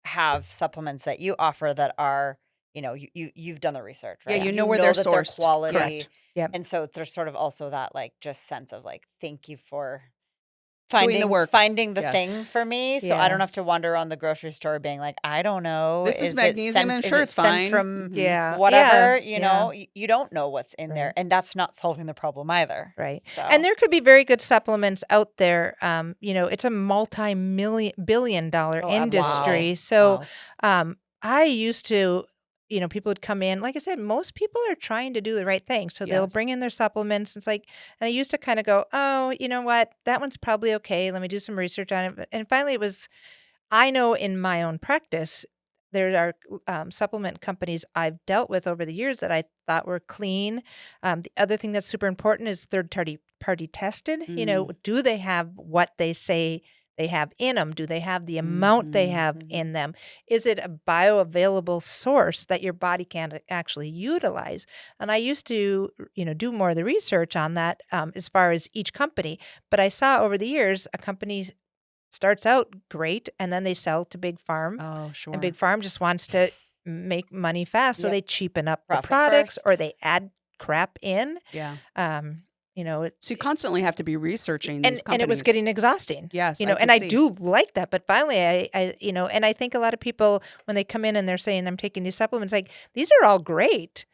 have supplements that you offer that are, you've done the research, right? Yeah, you know where they're sourced. Their quality. Correct. Yep. And so there's sort of also that like just sense of like, thank you for doing the work, finding the thing for me, so I don't have to wander around the grocery store being like, I don't know, this is magnesium, and sure, it's fine. Centrum, whatever, you don't know what's in there, and that's not solving the problem either, right? So. And there could be very good supplements out there. It's a multi-billion-dollar industry. Wow. So, I used to. People would come in. Like I said, most people are trying to do the right thing. So they'll bring in their supplements. It's like, and I used to kind of go, oh, you know what? That one's probably okay. Let me do some research on it. And finally, I know in my own practice, there are supplement companies I've dealt with over the years that I thought were clean. The other thing that's super important is third-party tested. Do they have what they say they have in them? Do they have the amount they have in them? Is it a bioavailable source that your body can actually utilize? And I used to, do more of the research on that as far as each company. But I saw over the years a company starts out great and then they sell to Big Farm. Oh, sure. And Big Farm just wants to make money fast. So they cheapen up the products or they add crap in. Yeah. So you constantly have to be researching these companies. And it was getting exhausting. Yes, I do like that. But finally, I and I think a lot of people, when they come in and they're saying, I'm taking these supplements, like, these are all great,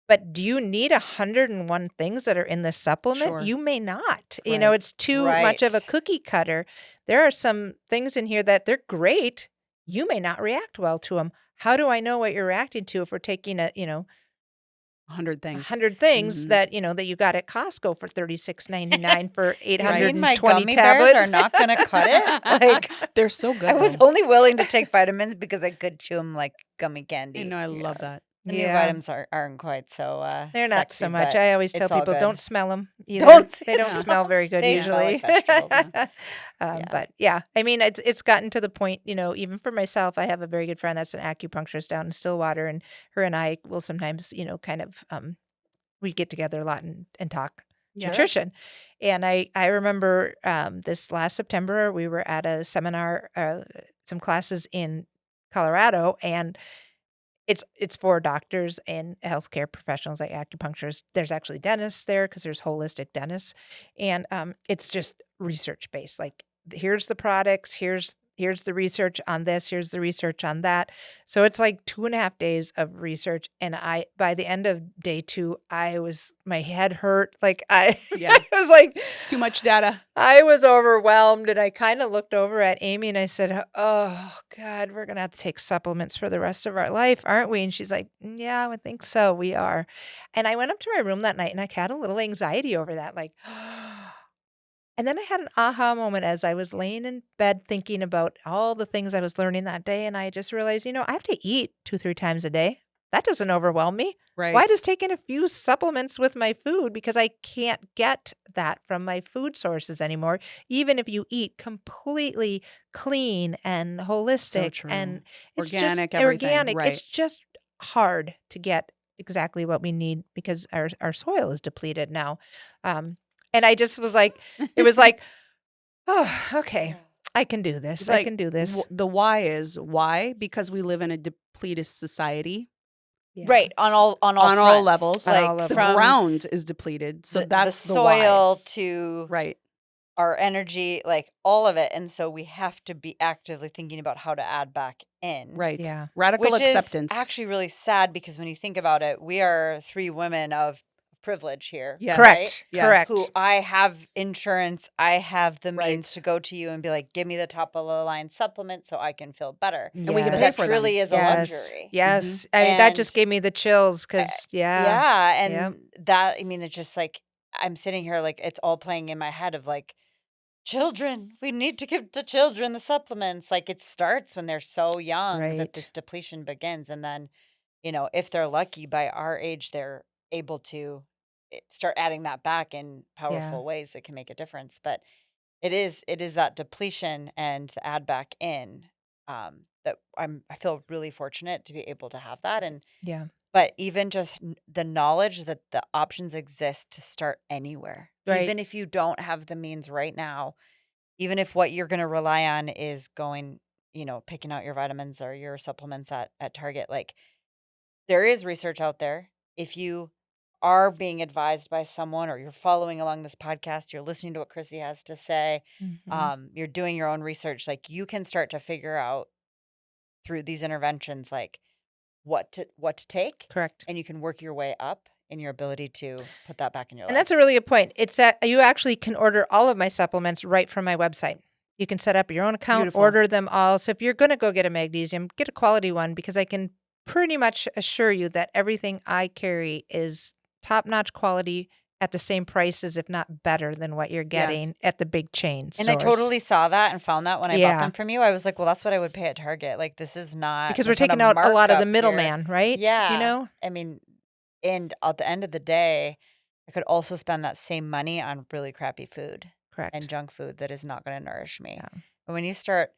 but do you need 101 things that are in the supplement? Sure. You may not. Right. It's too much of a cookie cutter. There are some things in here that they're great. You may not react well to them. How do I know what you're reacting to if we're taking 100 things. 100 things that that you got at Costco for $36.99 for 820 my gummy tablets. bears are not going to cut it. Like, they're so good. I was only willing to take vitamins because I could chew them like gummy candy. I know, I love that. The new vitamins aren't quite so. They're not sexy, so much. I always tell people, good. don't smell them either. They don't smell very good They usually. smell like vegetables. But yeah, it's gotten to the point, even for myself, I have a very good friend that's an acupuncturist down in Stillwater, and her and I will sometimes, kind of, we get together a lot and talk nutrition. And I remember this last September, we were at a seminar, some classes in Colorado, and it's for doctors and healthcare professionals like acupuncturists. There's actually dentists there because there's holistic dentists. And it's just research based. Like, here's the products, here's the research on this, here's the research on that. So it's like 2.5 days of research. And by the end of day 2, my head hurt. Like I was like, too much data. I was overwhelmed. And I kind of looked over at Amy and I said, oh God, we're going to have to take supplements for the rest of our life, aren't we? And she's like, yeah, I would think so. We are. And I went up to my room that night and I had a little anxiety over that. Like, And then I had an aha moment as I was laying in bed thinking about all the things I was learning that day. And I just realized, I have to eat 2, 3 times a day. That doesn't overwhelm me. Right. Why does taking a few supplements with my food? Because I can't get that from my food sources anymore. Even if you eat completely clean and holistic true. and it's Organic, just everything, organic. right. It's just hard to get exactly what we need because our soil is depleted now. And I just was like, it was like, oh, okay, I can do this. It's I like can do this. the why is why? Because we live in a depleted society Yeah. Right. On all on all fronts. levels. On Like all The levels. from ground is depleted. So that's the the why. soil to Right. our energy, like all of it. And so we have to be actively thinking about how to add back in. Right. Yeah. Radical Which acceptance. is actually really sad because when you think about it, we are 3 women of privilege here. Yeah. Correct. Right? Yes. Correct. Who I have insurance, I have the Right. means to go to you and be like, give me the top of the line supplement so I can feel better. And we can But pay that for them. truly is a luxury. Yes. I mean, that just And gave me the chills because, yeah, and Yep. that, I mean, it's just like I'm sitting here like it's all playing in my head of like children, we need to give the children the supplements. Like it starts when they're so young that Right. this depletion begins, and then if they're lucky by our age, they're able to start adding that back in powerful ways that can make a difference. But it is that depletion and the add back in that I feel really fortunate to be able to have that. And Yeah. but even just the knowledge that the options exist to start anywhere, Right. even if you don't have the means right now, even if what you're going to rely on is going, picking out your vitamins or your supplements at Target, like there is research out there. If you are being advised by someone or you're following along this podcast, you're listening to what Chrissy has to say, Mhm. you're doing your own research, like you can start to figure out through these interventions, like what to take, Correct. and you can work your way up in your ability to put that back in your And life. that's a really good point. It's that you actually can order all of my supplements right from my website. You can set up your own account, Beautiful. order them all. So if you're going to go get a magnesium, get a quality one because I can pretty much assure you that everything I carry is top-notch quality at the same prices, if not better than what you're getting at the big chain And I stores. totally saw that and found that when I bought Yeah. them from you. I was like, well, that's what I would pay at Target. Like, this is not Because we're there's not taking out a lot of the markup here. middleman, right? Yeah. You know? I mean, and at the end of the day, I could also spend that same money on really crappy food Correct. and junk food that is not going to nourish me. Yeah. But when you start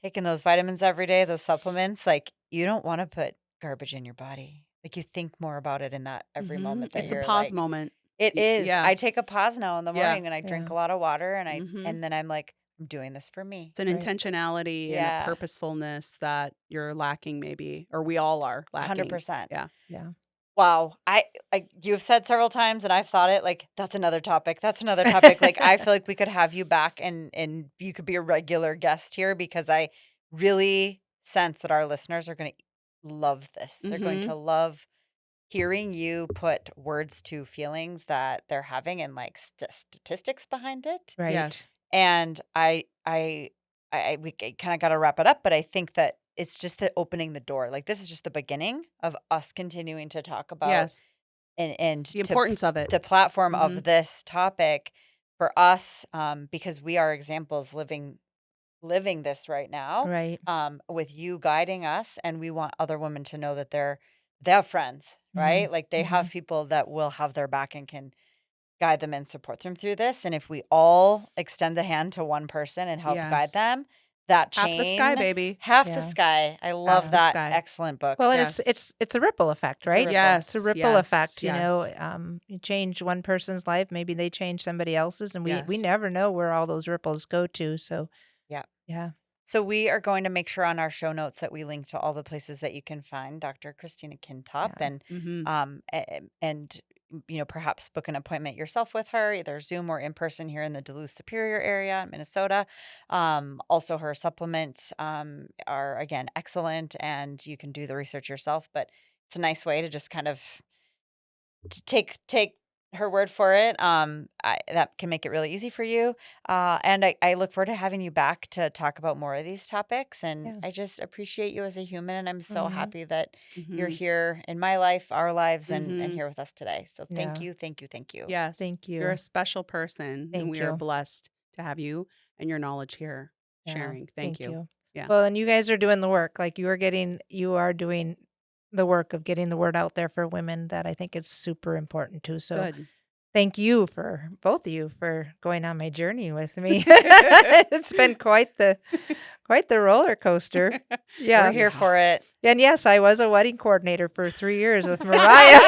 taking those vitamins every day, those supplements, like you don't want to put garbage in your body. Like you think more about it in that every moment that It's a you're pause like, moment. it is. Yeah. I take a pause now in the Yeah. morning and I drink Yeah. a lot of water and Mhm. and then I'm like, I'm doing this for me. It's an Right. intentionality and Yeah. a purposefulness that you're lacking, maybe, or we all are lacking. 100%. Yeah. Yeah. Wow. You've said several times and I've thought it like that's another topic. That's another topic. Like I feel like we could have you back and you could be a regular guest here because I really sense that our listeners are going to love this. They're going to love hearing you put words to feelings that they're having and like statistics behind it. Right. Yes. And we kind of got to wrap it up, but I think that it's just the opening the door. Like this is just the beginning of us continuing to talk about Yes. and The importance of it. the platform Mhm. of this topic for us, because we are examples living this right now, Right. with you guiding us, and we want other women to know that they have friends, right? Like they have people that will have their back and can guide them and support them through this. And if we all extend the hand to one person and help guide Yes. them, that Half the sky, chain, baby. half the Yeah. sky. I love the that. sky. Excellent book. Well, and Yes. it's a ripple effect, a right? ripple. Yes. It's a ripple yes, effect, you know. yes. You change one person's life, maybe they change somebody else's, and we Yes. never know where all those ripples go to. So Yeah. yeah, So we are going to make sure on our show notes that we link to all the places that you can find Dr. Christina Kintop Yeah. and Mhm. and perhaps book an appointment yourself with her, either Zoom or in person here in the Duluth Superior area in Minnesota. Also her supplements are again excellent and you can do the research yourself, but it's a nice way to just kind of take her word for it. That can make it really easy for you. And I look forward to having you back to talk about more of these topics. And Yeah. I just appreciate you as a human. And I'm so Mhm. happy that you're Mhm. here in my life, our lives, and Mhm. here with us today. So thank Yeah. you, thank you, thank you. Yes. Thank You're you. a special person, and Thank we are you. blessed to have you and your knowledge here sharing. Thank you. Yeah. Well, and you guys are doing the work. Like you are doing the work of getting the word out there for women that I think is super important too. So Good. thank you for both of you for going on my journey with me. It's been quite the roller coaster. Yeah. We're here for it. And yes, I was a wedding coordinator for 3 years with Mariah.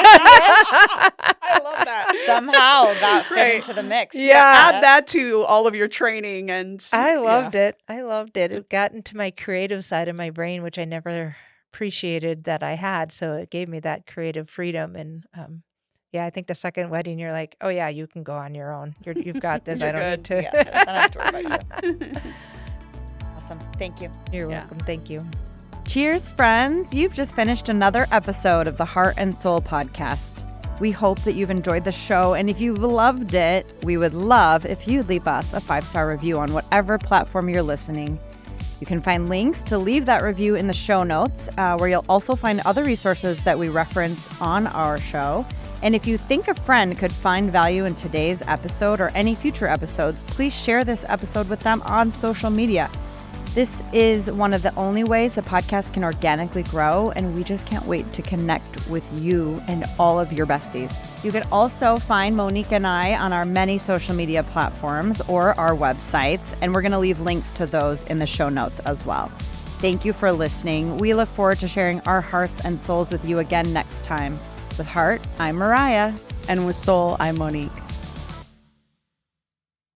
I love that. Somehow that fit Right. into the mix. Yeah. Add that to all of your training and I loved it. I loved it. It got into my creative side of my brain, which I never appreciated that I had. So it gave me that creative freedom. And yeah, I think the second wedding, you're like, oh yeah, you can go on your own. You've got this. I don't need to. Yeah, I don't have to worry about you. Awesome. Thank you. You're welcome. Thank you. Cheers, friends. You've just finished another episode of the Heart and Soul podcast. We hope that you've enjoyed the show, and if you've loved it, we would love if you'd leave us a 5-star review on whatever platform you're listening. You can find links to leave that review in the show notes, where you'll also find other resources that we reference on our show. And if you think a friend could find value in today's episode or any future episodes, please share this episode with them on social media. This is one of the only ways the podcast can organically grow, and we just can't wait to connect with you and all of your besties. You can also find Monique and I on our many social media platforms or our websites, and we're going to leave links to those in the show notes as well. Thank you for listening. We look forward to sharing our hearts and souls with you again next time. With Heart, I'm Mariah. with Soul, I'm Monique.